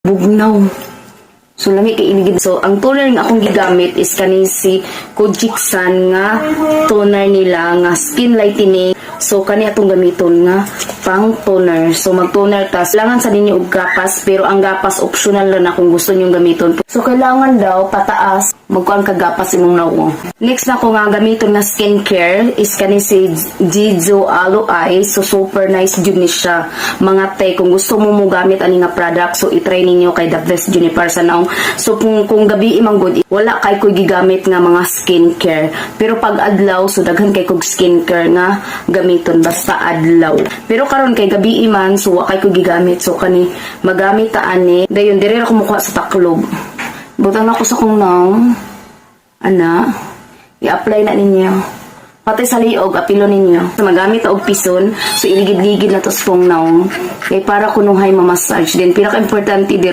bugnaw. So lami kay iligid. So ang toner nga akong gigamit is kani si Kojiksan nga toner nila nga skin lightening. So kani atong gamiton nga pang toner. So mag-toner ta. Kailangan sa ninyo og gapas, pero ang gapas optional lang na kung gusto niyo gamiton. So kailangan daw pataas magkuan ka gapas imong nawo. Next na ko nga gamiton nga skincare is kani si Jijo Aloe Eye. So super nice jud ni siya. Mga te kung gusto mo gamit ani nga product, so i-try ninyo kay the best jud ni para sa naong. So kung gabi imang good, wala kay ko gigamit nga mga skincare. Pero pag adlaw, so daghan kay kog skincare nga gamiton basta adlaw. Pero karon kay gabi iman, so wa kay ko gigamit. So kani magamit ta ani, dayon dire ra ko mukuha sa taklob. Butang ako sa kong naong. Ana, i-apply na ninyo. Pati sa liog, apilo ninyo. So, magamit og pison, so iligid-ligid na to sa kong naong. Kay para kununghay mamassage din. Pinaka-importante dire